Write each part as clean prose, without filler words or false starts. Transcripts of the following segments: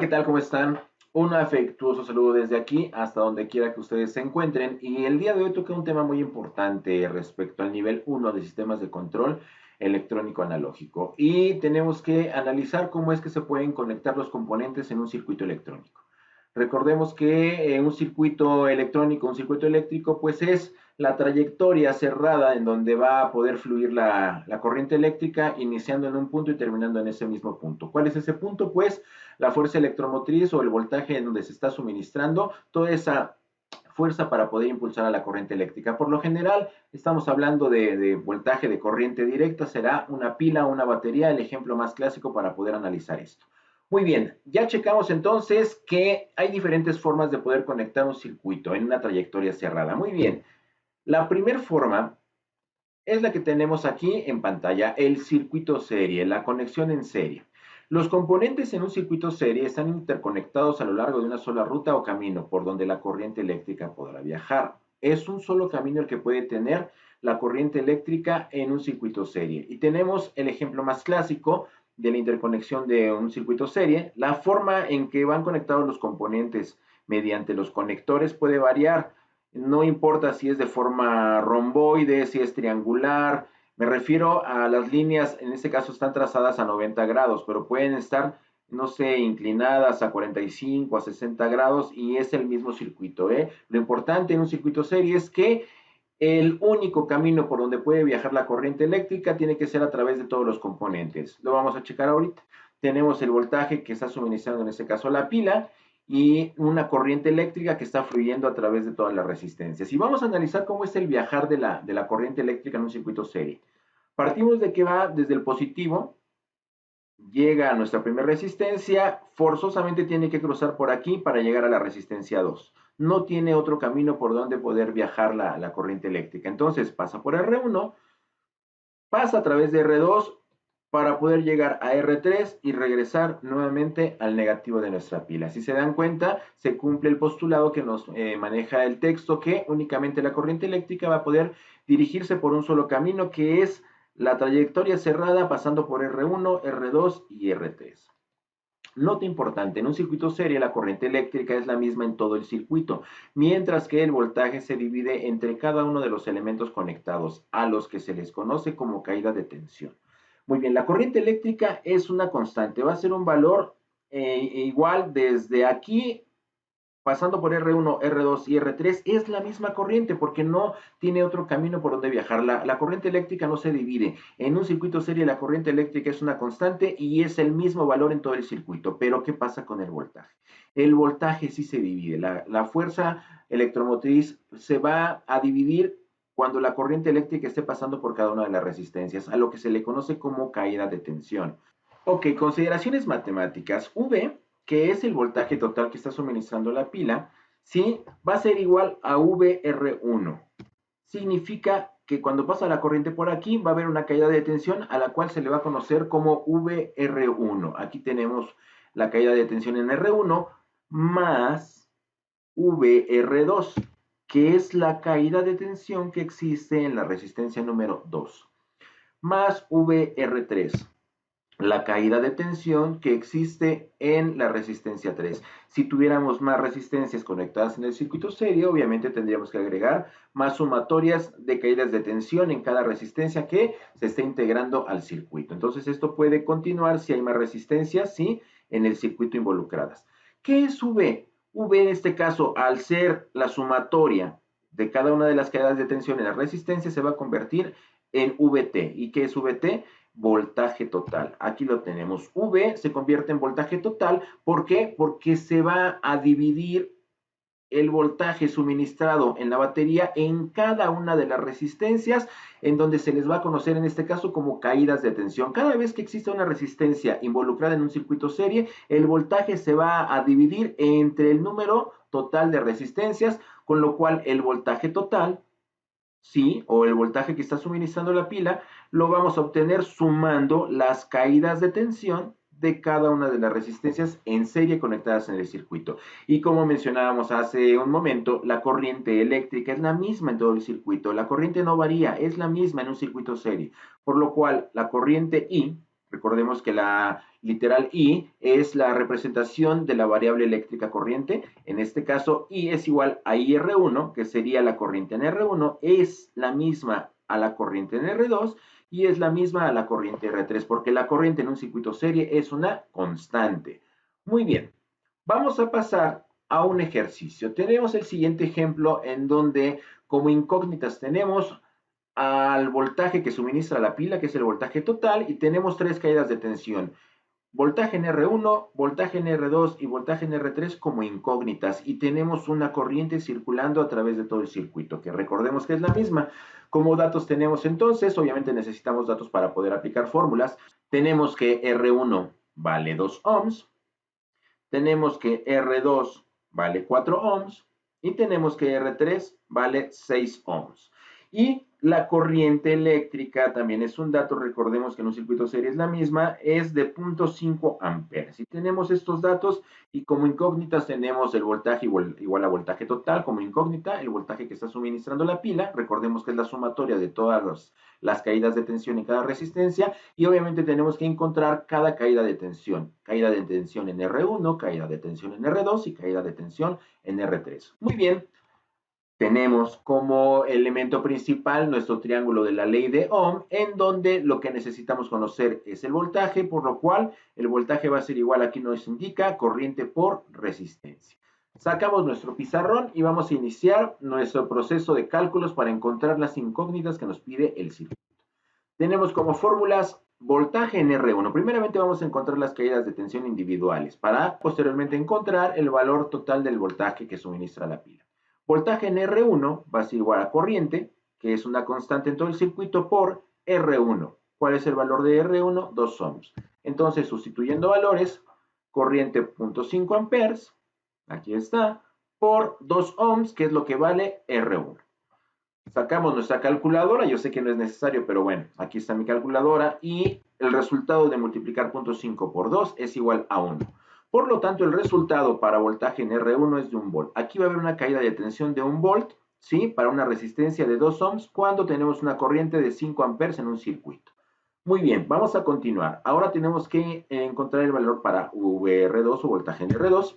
Hola, ¿qué tal? ¿Cómo están? Un afectuoso saludo desde aquí hasta donde quiera que ustedes se encuentren. Y el día de hoy toca un tema muy importante respecto al nivel 1 de sistemas de control electrónico analógico. Y tenemos que analizar cómo es que se pueden conectar los componentes en un circuito electrónico. Recordemos que un circuito electrónico, un circuito eléctrico, pues es la trayectoria cerrada en donde va a poder fluir la corriente eléctrica, iniciando en un punto y terminando en ese mismo punto. ¿Cuál es ese punto? Pues la fuerza electromotriz o el voltaje en donde se está suministrando toda esa fuerza para poder impulsar a la corriente eléctrica. Por lo general, estamos hablando de voltaje de corriente directa, será una pila o una batería, el ejemplo más clásico para poder analizar esto. Muy bien, ya checamos entonces que hay diferentes formas de poder conectar un circuito en una trayectoria cerrada. Muy bien, la primera forma es la que tenemos aquí en pantalla, el circuito serie, la conexión en serie. Los componentes en un circuito serie están interconectados a lo largo de una sola ruta o camino por donde la corriente eléctrica podrá viajar. Es un solo camino el que puede tener la corriente eléctrica en un circuito serie. Y tenemos el ejemplo más clásico de la interconexión de un circuito serie. La forma en que van conectados los componentes mediante los conectores puede variar. No importa si es de forma romboide, si es triangular, me refiero a las líneas, en este caso están trazadas a 90 grados, pero pueden estar, no sé, inclinadas a 45, a 60 grados y es el mismo circuito, ¿eh? Lo importante en un circuito serie es que el único camino por donde puede viajar la corriente eléctrica tiene que ser a través de todos los componentes. Lo vamos a checar ahorita. Tenemos el voltaje que está suministrando en este caso la pila y una corriente eléctrica que está fluyendo a través de todas las resistencias. Y vamos a analizar cómo es el viajar de la corriente eléctrica en un circuito serie. Partimos de que va desde el positivo, llega a nuestra primera resistencia, forzosamente tiene que cruzar por aquí para llegar a la resistencia 2. No tiene otro camino por donde poder viajar la corriente eléctrica. Entonces pasa por R1, pasa a través de R2 para poder llegar a R3 y regresar nuevamente al negativo de nuestra pila. Si se dan cuenta, se cumple el postulado que nos maneja el texto, que únicamente la corriente eléctrica va a poder dirigirse por un solo camino, que es la trayectoria cerrada pasando por R1, R2 y R3. Nota importante, en un circuito serie la corriente eléctrica es la misma en todo el circuito, mientras que el voltaje se divide entre cada uno de los elementos conectados, a los que se les conoce como caída de tensión. Muy bien, la corriente eléctrica es una constante, va a ser un valor igual desde aquí pasando por R1, R2 y R3, es la misma corriente porque no tiene otro camino por donde viajar. La corriente eléctrica no se divide. En un circuito serie la corriente eléctrica es una constante y es el mismo valor en todo el circuito. Pero ¿qué pasa con el voltaje? El voltaje sí se divide. La fuerza electromotriz se va a dividir cuando la corriente eléctrica esté pasando por cada una de las resistencias, a lo que se le conoce como caída de tensión. Ok, consideraciones matemáticas. V, que es el voltaje total que está suministrando la pila, ¿sí? Va a ser igual a VR1. Significa que cuando pasa la corriente por aquí va a haber una caída de tensión a la cual se le va a conocer como VR1. Aquí tenemos la caída de tensión en R1 más VR2, que es la caída de tensión que existe en la resistencia número 2, más VR3, la caída de tensión que existe en la resistencia 3. Si tuviéramos más resistencias conectadas en el circuito serie, obviamente tendríamos que agregar más sumatorias de caídas de tensión en cada resistencia que se esté integrando al circuito. Entonces esto puede continuar si hay más resistencias, ¿sí?, en el circuito involucradas. ¿Qué es V? V en este caso, al ser la sumatoria de cada una de las caídas de tensión en la resistencia, se va a convertir en VT. ¿Y qué es VT? Voltaje total. Aquí lo tenemos. V se convierte en voltaje total. ¿Por qué? Porque se va a dividir el voltaje suministrado en la batería en cada una de las resistencias, en donde se les va a conocer en este caso como caídas de tensión. Cada vez que existe una resistencia involucrada en un circuito serie, el voltaje se va a dividir entre el número total de resistencias, con lo cual el voltaje total, sí, o el voltaje que está suministrando la pila, lo vamos a obtener sumando las caídas de tensión de cada una de las resistencias en serie conectadas en el circuito. Y como mencionábamos hace un momento, la corriente eléctrica es la misma en todo el circuito. La corriente no varía, es la misma en un circuito serie. Por lo cual, la corriente I Recordemos que la literal I es la representación de la variable eléctrica corriente. En este caso, I es igual a IR1, que sería la corriente en R1, es la misma a la corriente en R2 y es la misma a la corriente R3, porque la corriente en un circuito serie es una constante. Muy bien, vamos a pasar a un ejercicio. Tenemos el siguiente ejemplo en donde como incógnitas tenemos al voltaje que suministra la pila, que es el voltaje total, y tenemos tres caídas de tensión. Voltaje en R1, voltaje en R2 y voltaje en R3 como incógnitas, y tenemos una corriente circulando a través de todo el circuito, que recordemos que es la misma. Como datos tenemos entonces, obviamente necesitamos datos para poder aplicar fórmulas. Tenemos que R1 vale 2 ohms, tenemos que R2 vale 4 ohms y tenemos que R3 vale 6 ohms. Y la corriente eléctrica también es un dato, recordemos que en un circuito serie es la misma, es de 0.5 amperes. Y tenemos estos datos y como incógnitas tenemos el voltaje igual a voltaje total, como incógnita, el voltaje que está suministrando la pila, recordemos que es la sumatoria de todas las caídas de tensión en cada resistencia, y obviamente tenemos que encontrar cada caída de tensión en R1, caída de tensión en R2 y caída de tensión en R3. Muy bien, tenemos como elemento principal nuestro triángulo de la ley de Ohm, en donde lo que necesitamos conocer es el voltaje, por lo cual el voltaje va a ser igual, aquí nos indica, corriente por resistencia. Sacamos nuestro pizarrón y vamos a iniciar nuestro proceso de cálculos para encontrar las incógnitas que nos pide el circuito. Tenemos como fórmulas voltaje en R1. Primeramente vamos a encontrar las caídas de tensión individuales para posteriormente encontrar el valor total del voltaje que suministra la pila. Voltaje en R1 va a ser igual a corriente, que es una constante en todo el circuito, por R1. ¿Cuál es el valor de R1? 2 ohms. Entonces, sustituyendo valores, corriente 0.5 amperes, aquí está, por 2 ohms, que es lo que vale R1. Sacamos nuestra calculadora, yo sé que no es necesario, pero bueno, aquí está mi calculadora y el resultado de multiplicar 0.5 por 2 es igual a 1. Por lo tanto, el resultado para voltaje en R1 es de 1 volt. Aquí va a haber una caída de tensión de 1 volt, ¿sí? Para una resistencia de 2 ohms cuando tenemos una corriente de 5 amperes en un circuito. Muy bien, vamos a continuar. Ahora tenemos que encontrar el valor para VR2 o voltaje en R2.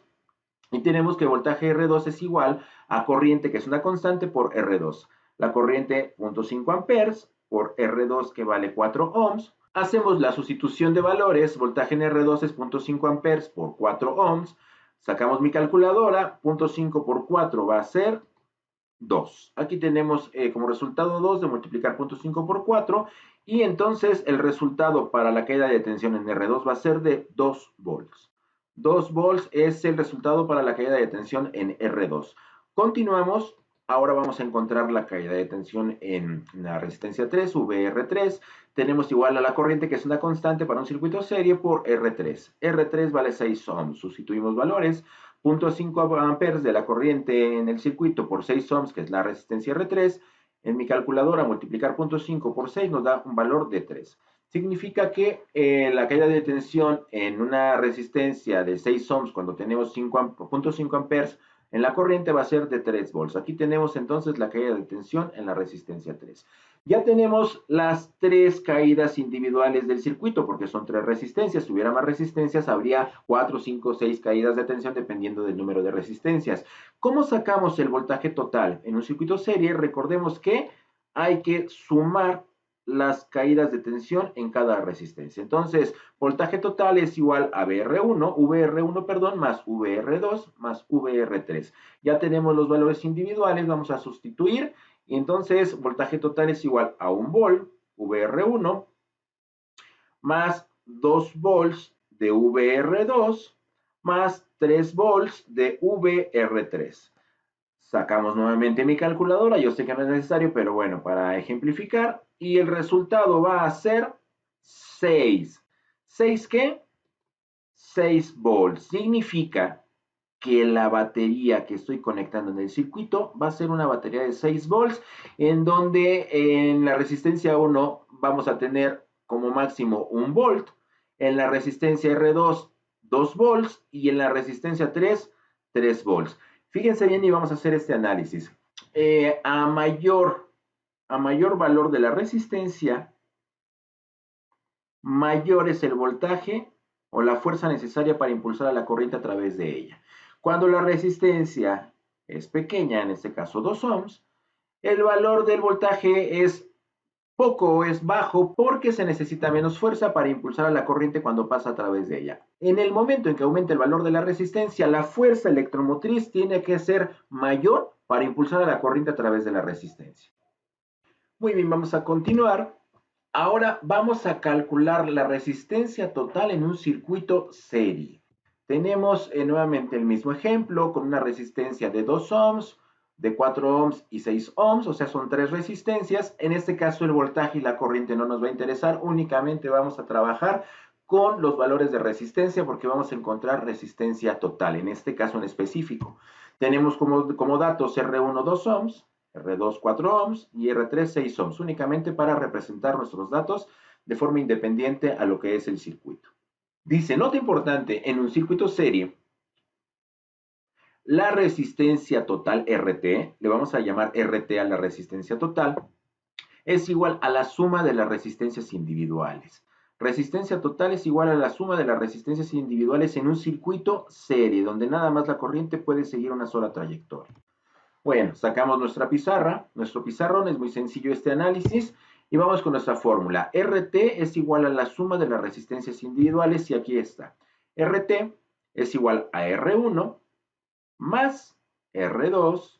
Y tenemos que voltaje R2 es igual a corriente, que es una constante, por R2. La corriente 0.5 amperes por R2, que vale 4 ohms. Hacemos la sustitución de valores. Voltaje en R2 es 0.5 amperes por 4 ohms. Sacamos mi calculadora. 0.5 por 4 va a ser 2. Aquí tenemos como resultado 2 de multiplicar 0.5 por 4. Y entonces el resultado para la caída de tensión en R2 va a ser de 2 volts. 2 volts es el resultado para la caída de tensión en R2. Continuamos. Ahora vamos a encontrar la caída de tensión en la resistencia 3, VR3. Tenemos igual a la corriente, que es una constante para un circuito serie, por R3. R3 vale 6 ohms. Sustituimos valores. 0.5 amperes de la corriente en el circuito por 6 ohms, que es la resistencia R3. En mi calculadora, multiplicar 0.5 por 6 nos da un valor de 3. Significa que la caída de tensión en una resistencia de 6 ohms cuando tenemos 0.5 amperes en la corriente va a ser de 3 volts. Aquí tenemos entonces la caída de tensión en la resistencia 3. Ya tenemos las tres caídas individuales del circuito, porque son tres resistencias. Si hubiera más resistencias, habría 4, 5, 6 caídas de tensión dependiendo del número de resistencias. ¿Cómo sacamos el voltaje total? En un circuito serie, recordemos que hay que sumar las caídas de tensión en cada resistencia. Entonces, voltaje total es igual a VR1, perdón, más VR2 más VR3. Ya tenemos los valores individuales, vamos a sustituir, y entonces voltaje total es igual a 1 volt, VR1, más 2 volts de VR2, más 3 volts de VR3. Sacamos nuevamente mi calculadora, yo sé que no es necesario, pero bueno, para ejemplificar, y el resultado va a ser 6. ¿6 qué? 6 volts. Significa que la batería que estoy conectando en el circuito va a ser una batería de 6 volts, en donde en la resistencia 1 vamos a tener como máximo 1 volt, en la resistencia R2 2 volts y en la resistencia 3 3 volts. Fíjense bien y vamos a hacer este análisis. A mayor valor de la resistencia, mayor es el voltaje o la fuerza necesaria para impulsar a la corriente a través de ella. Cuando la resistencia es pequeña, en este caso 2 ohms, el valor del voltaje es poco o es bajo porque se necesita menos fuerza para impulsar a la corriente cuando pasa a través de ella. En el momento en que aumente el valor de la resistencia, la fuerza electromotriz tiene que ser mayor para impulsar a la corriente a través de la resistencia. Muy bien, vamos a continuar. Ahora vamos a calcular la resistencia total en un circuito serie. Tenemos nuevamente el mismo ejemplo con una resistencia de 2 ohms, de 4 ohms y 6 ohms, o sea, son tres resistencias. En este caso el voltaje y la corriente no nos va a interesar, únicamente vamos a trabajar con los valores de resistencia porque vamos a encontrar resistencia total, en este caso en específico. Tenemos como datos R1 2 ohms, R2 4 ohms y R3 6 ohms, únicamente para representar nuestros datos de forma independiente a lo que es el circuito. Dice, nota importante, en un circuito serie, la resistencia total RT, le vamos a llamar RT a la resistencia total, es igual a la suma de las resistencias individuales. Resistencia total es igual a la suma de las resistencias individuales en un circuito serie, donde nada más la corriente puede seguir una sola trayectoria. Bueno, sacamos nuestra pizarra, nuestro pizarrón, es muy sencillo este análisis, y vamos con nuestra fórmula. RT es igual a la suma de las resistencias individuales, y aquí está. RT es igual a R1 más R2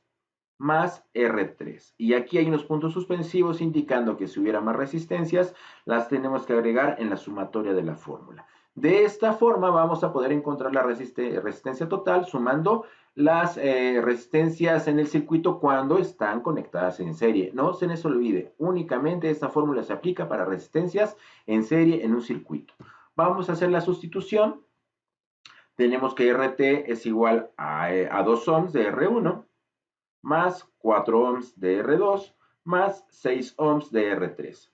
más R3. Y aquí hay unos puntos suspensivos indicando que si hubiera más resistencias, las tenemos que agregar en la sumatoria de la fórmula. De esta forma vamos a poder encontrar la resistencia total sumando las resistencias en el circuito cuando están conectadas en serie. No se les olvide, únicamente esta fórmula se aplica para resistencias en serie en un circuito. Vamos a hacer la sustitución. Tenemos que RT es igual a 2 ohms de R1 más 4 ohms de R2 más 6 ohms de R3.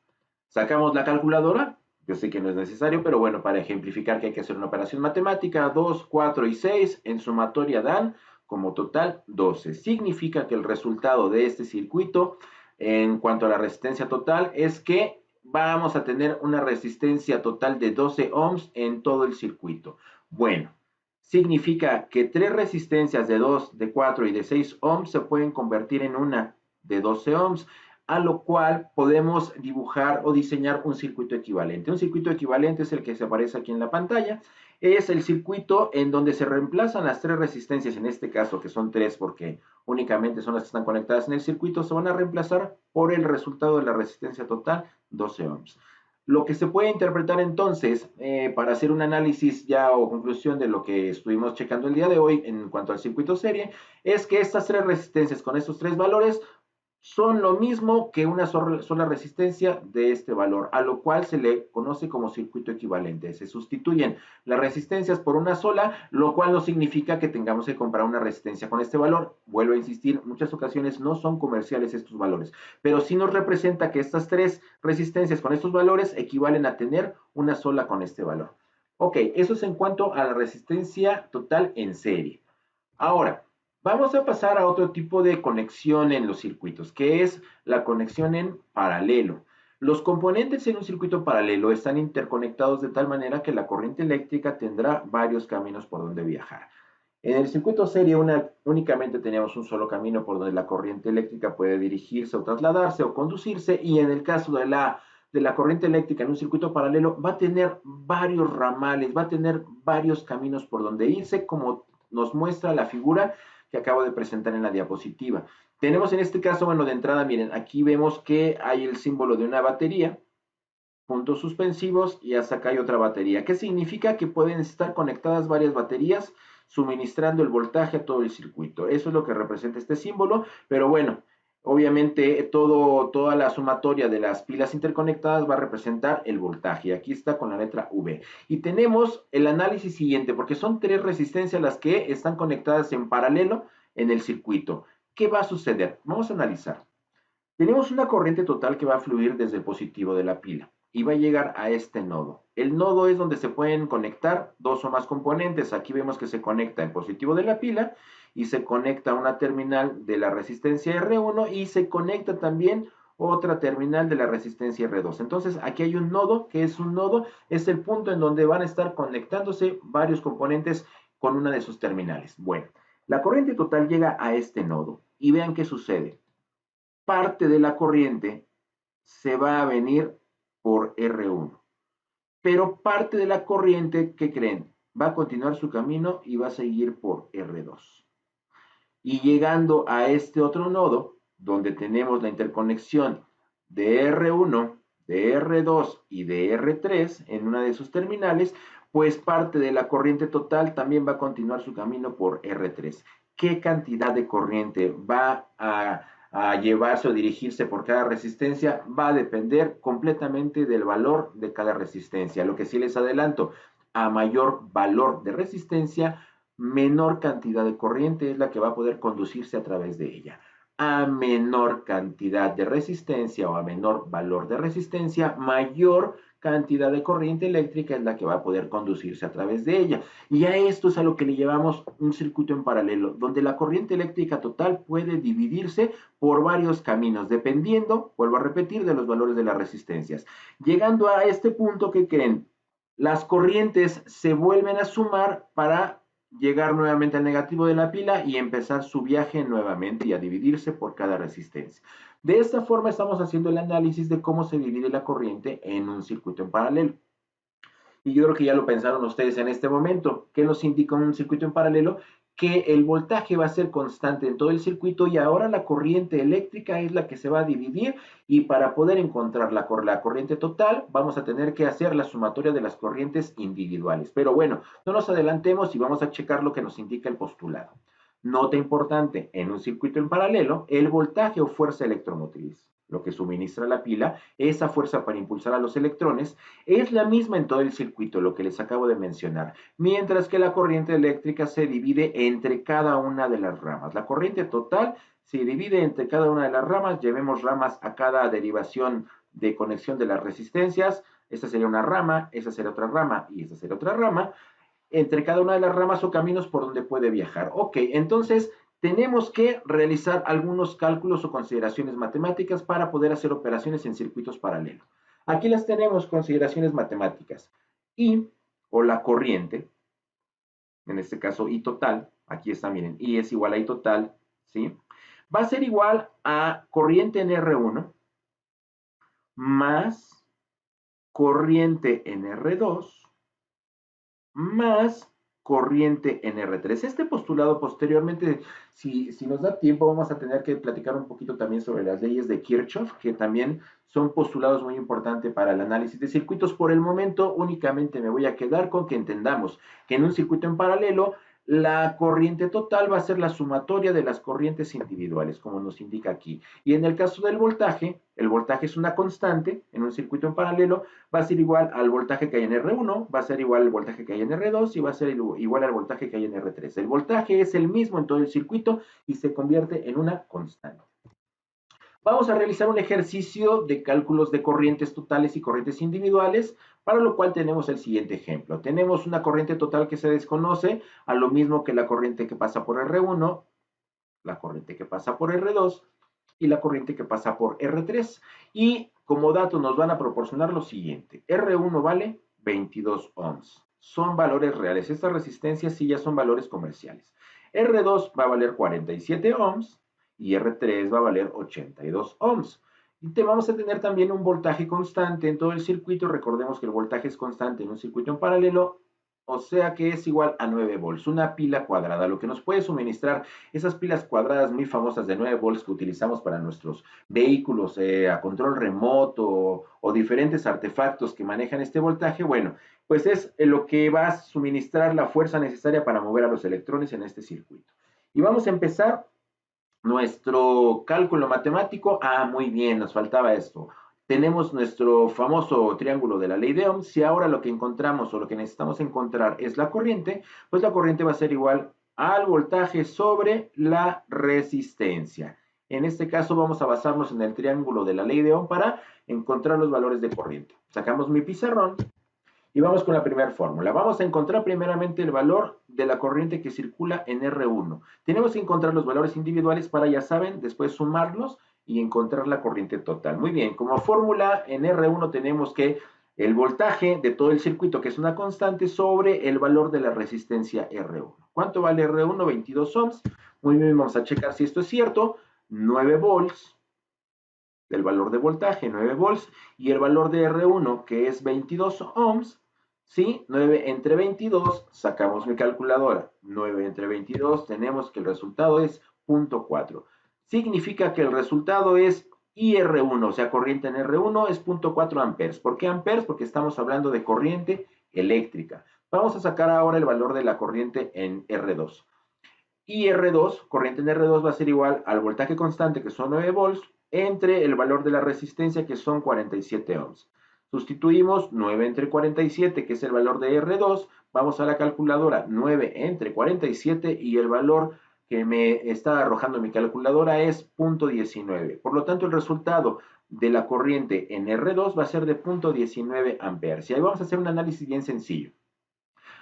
Sacamos la calculadora. Yo sé que no es necesario, pero bueno, para ejemplificar que hay que hacer una operación matemática, 2, 4 y 6 en sumatoria dan como total 12. Significa que el resultado de este circuito en cuanto a la resistencia total es que vamos a tener una resistencia total de 12 ohms en todo el circuito. Bueno, significa que tres resistencias de 2, de 4 y de 6 ohms se pueden convertir en una de 12 ohms, a lo cual podemos dibujar o diseñar un circuito equivalente. Un circuito equivalente es el que se aparece aquí en la pantalla. Es el circuito en donde se reemplazan las tres resistencias, en este caso que son tres porque únicamente son las que están conectadas en el circuito, se van a reemplazar por el resultado de la resistencia total, 12 ohms. Lo que se puede interpretar entonces, para hacer un análisis ya o conclusión de lo que estuvimos checando el día de hoy en cuanto al circuito serie, es que estas tres resistencias con estos tres valores son lo mismo que una sola resistencia de este valor, a lo cual se le conoce como circuito equivalente. Se sustituyen las resistencias por una sola, lo cual no significa que tengamos que comprar una resistencia con este valor. Vuelvo a insistir, muchas ocasiones no son comerciales estos valores, pero sí nos representa que estas tres resistencias con estos valores equivalen a tener una sola con este valor. Ok, eso es en cuanto a la resistencia total en serie. Ahora, vamos a pasar a otro tipo de conexión en los circuitos, que es la conexión en paralelo. Los componentes en un circuito paralelo están interconectados de tal manera que la corriente eléctrica tendrá varios caminos por donde viajar. En el circuito serie únicamente teníamos un solo camino por donde la corriente eléctrica puede dirigirse o trasladarse o conducirse, y en el caso de la corriente eléctrica en un circuito paralelo va a tener varios ramales, va a tener varios caminos por donde irse, como nos muestra la figura que acabo de presentar en la diapositiva. Tenemos en este caso, bueno, de entrada, miren, aquí vemos que hay el símbolo de una batería, puntos suspensivos, y hasta acá hay otra batería. ¿Qué significa? Que pueden estar conectadas varias baterías suministrando el voltaje a todo el circuito. Eso es lo que representa este símbolo, pero bueno, obviamente toda la sumatoria de las pilas interconectadas va a representar el voltaje. Aquí está con la letra V. Y tenemos el análisis siguiente, porque son tres resistencias las que están conectadas en paralelo en el circuito. ¿Qué va a suceder? Vamos a analizar. Tenemos una corriente total que va a fluir desde el positivo de la pila y va a llegar a este nodo. El nodo es donde se pueden conectar dos o más componentes. Aquí vemos que se conecta el positivo de la pila y se conecta una terminal de la resistencia R1 y se conecta también otra terminal de la resistencia R2. Entonces aquí hay un nodo, que es un nodo, es el punto en donde van a estar conectándose varios componentes con una de sus terminales. Bueno, la corriente total llega a este nodo y vean qué sucede. Parte de la corriente se va a venir por R1, pero parte de la corriente, ¿qué creen? Va a continuar su camino y va a seguir por R2. Y llegando a este otro nodo, donde tenemos la interconexión de R1, de R2 y de R3 en una de sus terminales, pues parte de la corriente total también va a continuar su camino por R3. ¿Qué cantidad de corriente va a llevarse o dirigirse por cada resistencia? Va a depender completamente del valor de cada resistencia. Lo que sí les adelanto, a mayor valor de resistencia, menor cantidad de corriente es la que va a poder conducirse a través de ella. A menor cantidad de resistencia o a menor valor de resistencia, mayor cantidad de corriente eléctrica es la que va a poder conducirse a través de ella. Y a esto es a lo que le llevamos un circuito en paralelo, donde la corriente eléctrica total puede dividirse por varios caminos, dependiendo, vuelvo a repetir, de los valores de las resistencias. Llegando a este punto, ¿qué creen? Las corrientes se vuelven a sumar para llegar nuevamente al negativo de la pila y empezar su viaje nuevamente y a dividirse por cada resistencia. De esta forma estamos haciendo el análisis de cómo se divide la corriente en un circuito en paralelo. Y yo creo que ya lo pensaron ustedes en este momento. ¿Qué nos indica un circuito en paralelo? Que el voltaje va a ser constante en todo el circuito y ahora la corriente eléctrica es la que se va a dividir, y para poder encontrar la corriente total vamos a tener que hacer la sumatoria de las corrientes individuales. Pero bueno, no nos adelantemos y vamos a checar lo que nos indica el postulado. Nota importante, en un circuito en paralelo, el voltaje o fuerza electromotriz, lo que suministra la pila, esa fuerza para impulsar a los electrones, es la misma en todo el circuito, lo que les acabo de mencionar, mientras que la corriente eléctrica se divide entre cada una de las ramas. La corriente total se divide entre cada una de las ramas, llevemos ramas a cada derivación de conexión de las resistencias. Esta sería una rama, esa sería otra rama y esa sería otra rama, entre cada una de las ramas o caminos por donde puede viajar. Ok, entonces tenemos que realizar algunos cálculos o consideraciones matemáticas para poder hacer operaciones en circuitos paralelos. Aquí las tenemos, consideraciones matemáticas. I, o la corriente, en este caso I total, aquí está, miren, I es igual a I total, ¿sí? Va a ser igual a corriente en R1 más corriente en R2 más corriente en R3. Este postulado posteriormente, si nos da tiempo, vamos a tener que platicar un poquito también sobre las leyes de Kirchhoff, que también son postulados muy importantes para el análisis de circuitos. Por el momento únicamente me voy a quedar con que entendamos que en un circuito en paralelo la corriente total va a ser la sumatoria de las corrientes individuales, como nos indica aquí. Y en el caso del voltaje, el voltaje es una constante en un circuito en paralelo, va a ser igual al voltaje que hay en R1, va a ser igual al voltaje que hay en R2 y va a ser igual al voltaje que hay en R3. El voltaje es el mismo en todo el circuito y se convierte en una constante. Vamos a realizar un ejercicio de cálculos de corrientes totales y corrientes individuales, para lo cual tenemos el siguiente ejemplo. Tenemos una corriente total que se desconoce, a lo mismo que la corriente que pasa por R1, la corriente que pasa por R2 y la corriente que pasa por R3. Y como dato nos van a proporcionar lo siguiente. R1 vale 22 ohms. Son valores reales. Estas resistencias sí ya son valores comerciales. R2 va a valer 47 ohms y R3 va a valer 82 ohms. Y vamos a tener también un voltaje constante en todo el circuito. Recordemos que el voltaje es constante en un circuito en paralelo, o sea que es igual a 9 volts, una pila cuadrada, lo que nos puede suministrar esas pilas cuadradas muy famosas de 9 volts que utilizamos para nuestros vehículos a control remoto o diferentes artefactos que manejan este voltaje. Bueno, pues es lo que va a suministrar la fuerza necesaria para mover a los electrones en este circuito. Y vamos a empezar nuestro cálculo matemático. Muy bien, nos faltaba esto. Tenemos nuestro famoso triángulo de la ley de Ohm. Si ahora lo que encontramos o lo que necesitamos encontrar es la corriente, pues la corriente va a ser igual al voltaje sobre la resistencia. En este caso vamos a basarnos en el triángulo de la ley de Ohm para encontrar los valores de corriente. Sacamos mi pizarrón y vamos con la primera fórmula. Vamos a encontrar primeramente el valor de la corriente que circula en R1. Tenemos que encontrar los valores individuales para, ya saben, después sumarlos y encontrar la corriente total. Muy bien, como fórmula en R1 tenemos que el voltaje de todo el circuito, que es una constante, sobre el valor de la resistencia R1. ¿Cuánto vale R1? 22 ohms. Muy bien, vamos a checar si esto es cierto. 9 volts, el valor de voltaje, 9 volts, y el valor de R1, que es 22 ohms, ¿sí? 9 entre 22, sacamos mi calculadora. 9 entre 22, tenemos que el resultado es 0.4. Significa que el resultado es IR1, o sea, corriente en R1 es 0.4 amperes. ¿Por qué amperes? Porque estamos hablando de corriente eléctrica. Vamos a sacar ahora el valor de la corriente en R2. Y R2, corriente en R2 va a ser igual al voltaje constante, que son 9 volts, entre el valor de la resistencia, que son 47 ohms. Sustituimos 9 entre 47, que es el valor de R2, vamos a la calculadora, 9 entre 47 y el valor que me está arrojando mi calculadora es 0.19. Por lo tanto, el resultado de la corriente en R2 va a ser de 0.19 amperes. Y ahí vamos a hacer un análisis bien sencillo.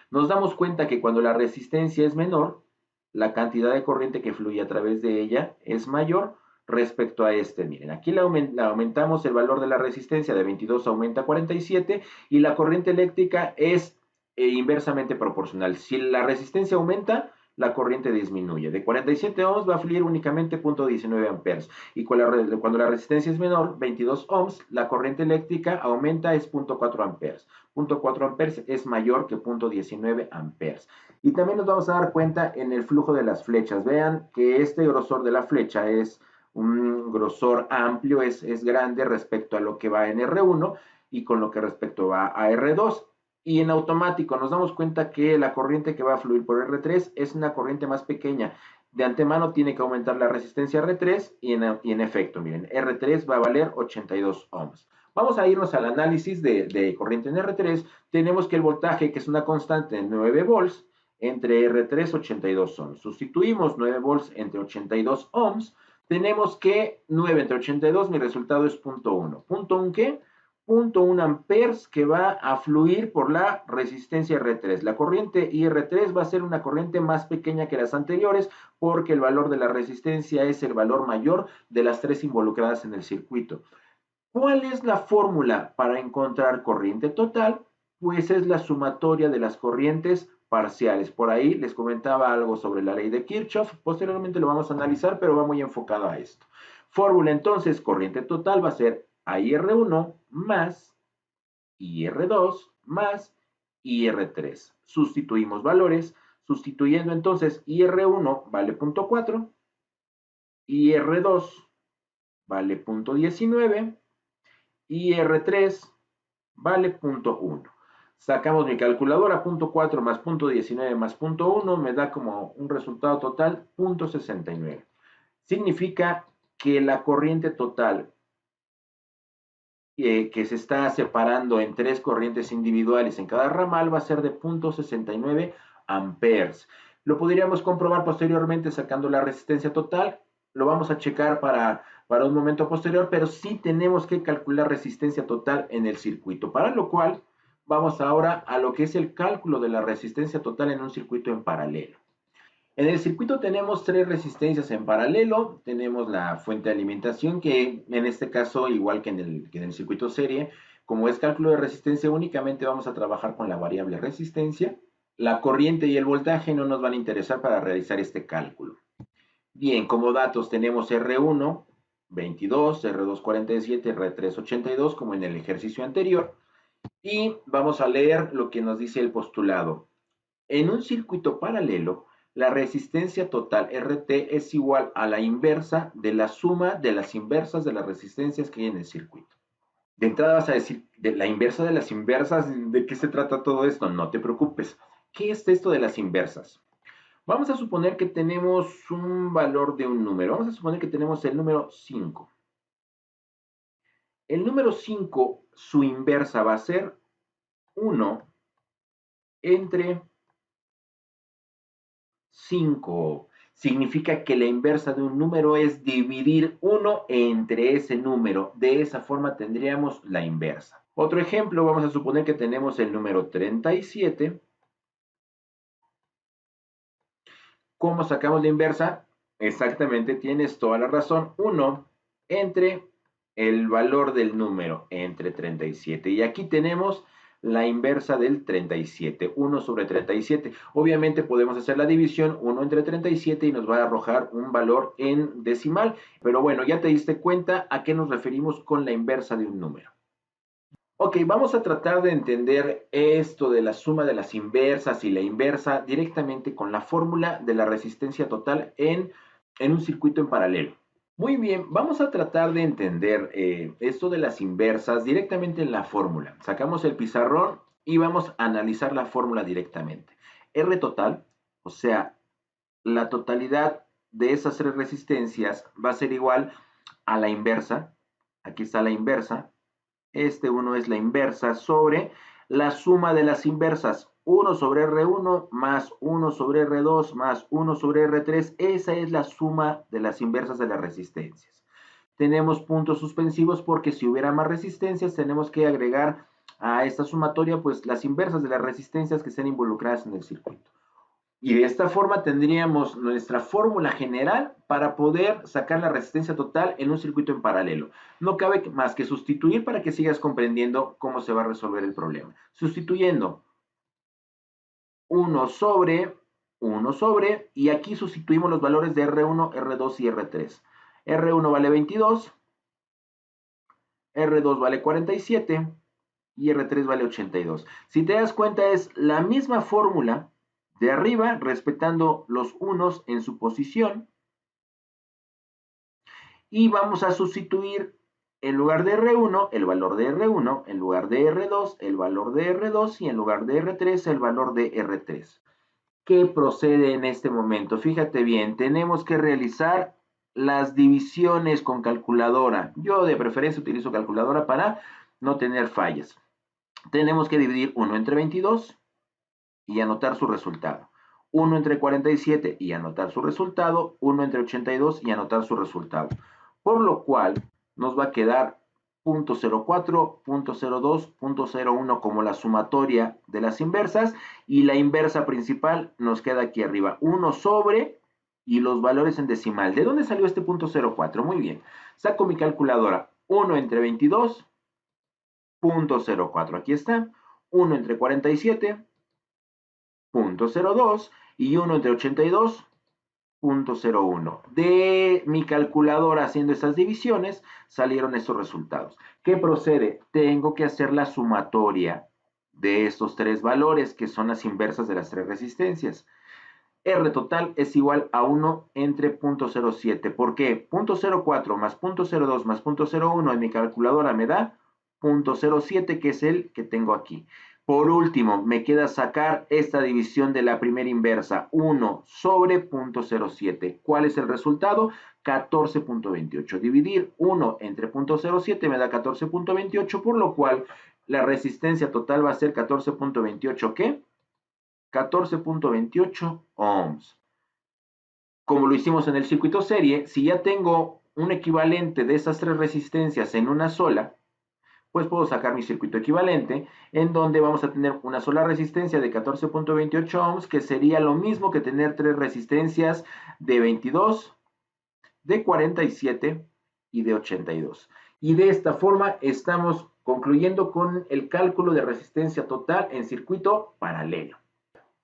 Nos damos cuenta que cuando la resistencia es menor, la cantidad de corriente que fluye a través de ella es mayor respecto a este. Miren, aquí le aumentamos el valor de la resistencia, de 22 aumenta a 47, y la corriente eléctrica es inversamente proporcional. Si la resistencia aumenta, la corriente disminuye. De 47 ohms va a fluir únicamente 0.19 amperes. Y cuando la resistencia es menor, 22 ohms, la corriente eléctrica aumenta es 0.4 amperes. 0.4 amperes es mayor que 0.19 amperes. Y también nos vamos a dar cuenta en el flujo de las flechas. Vean que este grosor de la flecha es un grosor amplio, es grande respecto a lo que va en R1 y con lo que respecto va a R2. Y en automático nos damos cuenta que la corriente que va a fluir por R3 es una corriente más pequeña. De antemano tiene que aumentar la resistencia R3 y en efecto, miren, R3 va a valer 82 ohms. Vamos a irnos al análisis de corriente en R3. Tenemos que el voltaje, que es una constante de 9 volts, entre R3 82 ohms. Sustituimos 9 volts entre 82 ohms. Tenemos que 9 entre 82, mi resultado es 0.1. ¿0.1 qué? 0.1 amperes que va a fluir por la resistencia R3. La corriente IR3 va a ser una corriente más pequeña que las anteriores porque el valor de la resistencia es el valor mayor de las tres involucradas en el circuito. ¿Cuál es la fórmula para encontrar corriente total? Pues es la sumatoria de las corrientes parciales. Por ahí les comentaba algo sobre la ley de Kirchhoff. Posteriormente lo vamos a analizar, pero va muy enfocado a esto. Fórmula entonces, corriente total va a ser IR1 más IR2 más IR3. Sustituimos valores. Sustituyendo entonces IR1 vale 0.4, IR2 vale 0.19 y R3 vale 0.1. Sacamos mi calculadora, 0.4 más 0.19 más 0.1 me da como un resultado total 0.69. Significa que la corriente total que se está separando en tres corrientes individuales en cada ramal va a ser de 0.69 amperes. Lo podríamos comprobar posteriormente sacando la resistencia total. Lo vamos a checar para un momento posterior, pero sí tenemos que calcular resistencia total en el circuito, para lo cual vamos ahora a lo que es el cálculo de la resistencia total en un circuito en paralelo. En el circuito tenemos tres resistencias en paralelo. Tenemos la fuente de alimentación, que en este caso, igual que en el circuito serie, como es cálculo de resistencia, únicamente vamos a trabajar con la variable resistencia. La corriente y el voltaje no nos van a interesar para realizar este cálculo. Bien, como datos tenemos R1, 22, R2, 47, R3, 82, como en el ejercicio anterior. Y vamos a leer lo que nos dice el postulado. En un circuito paralelo, la resistencia total RT es igual a la inversa de la suma de las inversas de las resistencias que hay en el circuito. De entrada vas a decir, de la inversa de las inversas, ¿de qué se trata todo esto? No te preocupes. ¿Qué es esto de las inversas? Vamos a suponer que tenemos un valor de un número. Vamos a suponer que tenemos el número 5. El número 5, su inversa va a ser 1 entre 5. Significa que la inversa de un número es dividir 1 entre ese número. De esa forma tendríamos la inversa. Otro ejemplo, vamos a suponer que tenemos el número 37. ¿Cómo sacamos la inversa? Exactamente, tienes toda la razón. 1 entre el valor del número, entre 37. Y aquí tenemos la inversa del 37, 1 sobre 37. Obviamente podemos hacer la división 1 entre 37 y nos va a arrojar un valor en decimal. Pero bueno, ya te diste cuenta a qué nos referimos con la inversa de un número. Ok, vamos a tratar de entender esto de la suma de las inversas y la inversa directamente con la fórmula de la resistencia total en un circuito en paralelo. Muy bien, vamos a tratar de entender esto de las inversas directamente en la fórmula. Sacamos el pizarrón y vamos a analizar la fórmula directamente. R total, o sea, la totalidad de esas tres resistencias va a ser igual a la inversa. Aquí está la inversa. Este 1 es la inversa sobre la suma de las inversas. 1 sobre R1 más 1 sobre R2 más 1 sobre R3. Esa es la suma de las inversas de las resistencias. Tenemos puntos suspensivos porque si hubiera más resistencias tenemos que agregar a esta sumatoria pues las inversas de las resistencias que estén involucradas en el circuito. Y de esta forma tendríamos nuestra fórmula general para poder sacar la resistencia total en un circuito en paralelo. No cabe más que sustituir para que sigas comprendiendo cómo se va a resolver el problema. Sustituyendo 1 sobre, y aquí sustituimos los valores de R1, R2 y R3. R1 vale 22, R2 vale 47 y R3 vale 82. Si te das cuenta es la misma fórmula de arriba, respetando los unos en su posición, y vamos a sustituir en lugar de R1 el valor de R1, en lugar de R2 el valor de R2 y en lugar de R3 el valor de R3. ¿Qué procede en este momento? Fíjate bien, tenemos que realizar las divisiones con calculadora. Yo de preferencia utilizo calculadora para no tener fallas. Tenemos que dividir 1 entre 22 y anotar su resultado. 1 entre 47 y anotar su resultado. 1 entre 82 y anotar su resultado. Por lo cual nos va a quedar 0.04, 0.02, 0.01 como la sumatoria de las inversas y la inversa principal nos queda aquí arriba. 1 sobre y los valores en decimal. ¿De dónde salió este 0.04? Muy bien. Saco mi calculadora. 1 entre 22, 0.04. Aquí está. 1 entre 47, 0.02 y 1 entre 82, 0.01. De mi calculadora haciendo estas divisiones salieron estos resultados. ¿Qué procede? Tengo que hacer la sumatoria de estos tres valores que son las inversas de las tres resistencias. R total es igual a 1 entre 0.07. ¿Por qué? 0.04 más 0.02 más 0.01 en mi calculadora me da 0.07, que es el que tengo aquí. Por último, me queda sacar esta división de la primera inversa, 1 sobre 0.07. ¿Cuál es el resultado? 14.28. Dividir 1 entre 0.07 me da 14.28, por lo cual la resistencia total va a ser 14.28, ¿qué? 14.28 ohms. Como lo hicimos en el circuito serie, si ya tengo un equivalente de esas tres resistencias en una sola, pues puedo sacar mi circuito equivalente, en donde vamos a tener una sola resistencia de 14.28 ohms, que sería lo mismo que tener tres resistencias de 22, de 47 y de 82. Y de esta forma estamos concluyendo con el cálculo de resistencia total en circuito paralelo.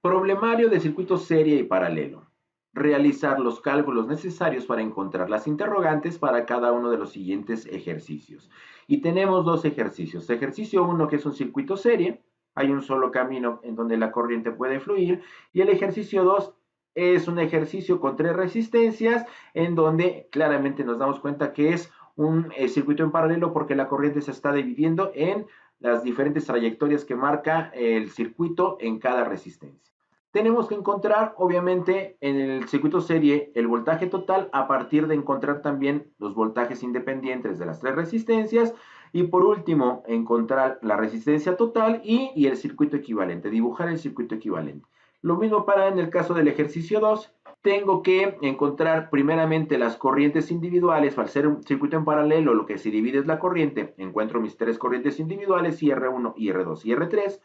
Problemario de circuito serie y paralelo. Realizar los cálculos necesarios para encontrar las interrogantes para cada uno de los siguientes ejercicios. Y tenemos dos ejercicios. Ejercicio 1, que es un circuito serie. Hay un solo camino en donde la corriente puede fluir. Y el ejercicio 2 es un ejercicio con tres resistencias en donde claramente nos damos cuenta que es un circuito en paralelo porque la corriente se está dividiendo en las diferentes trayectorias que marca el circuito en cada resistencia. Tenemos que encontrar, obviamente, en el circuito serie el voltaje total a partir de encontrar también los voltajes independientes de las tres resistencias. Y por último, encontrar la resistencia total y el circuito equivalente, dibujar el circuito equivalente. Lo mismo para en el caso del ejercicio 2. Tengo que encontrar primeramente las corrientes individuales. Al ser un circuito en paralelo, lo que se divide es la corriente. Encuentro mis tres corrientes individuales, y R1, y R2 y R3.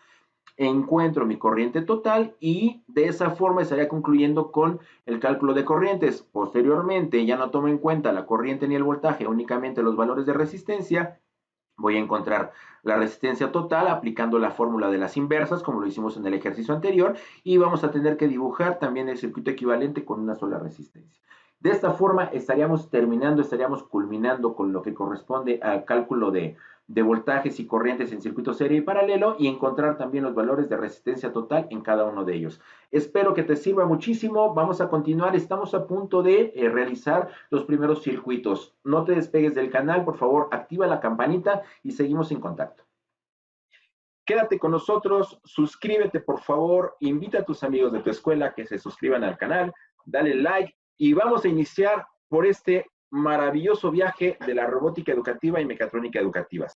encuentro mi corriente total y de esa forma estaría concluyendo con el cálculo de corrientes. Posteriormente, ya no tomo en cuenta la corriente ni el voltaje, únicamente los valores de resistencia. Voy a encontrar la resistencia total aplicando la fórmula de las inversas, como lo hicimos en el ejercicio anterior, y vamos a tener que dibujar también el circuito equivalente con una sola resistencia. De esta forma estaríamos terminando, estaríamos culminando con lo que corresponde al cálculo de voltajes y corrientes en circuito serie y paralelo y encontrar también los valores de resistencia total en cada uno de ellos. Espero que te sirva muchísimo. Vamos a continuar. Estamos a punto de realizar los primeros circuitos. No te despegues del canal, por favor, activa la campanita y seguimos en contacto. Quédate con nosotros, suscríbete por favor, invita a tus amigos de tu escuela que se suscriban al canal, dale like y vamos a iniciar por este maravilloso viaje de la robótica educativa y mecatrónica educativa.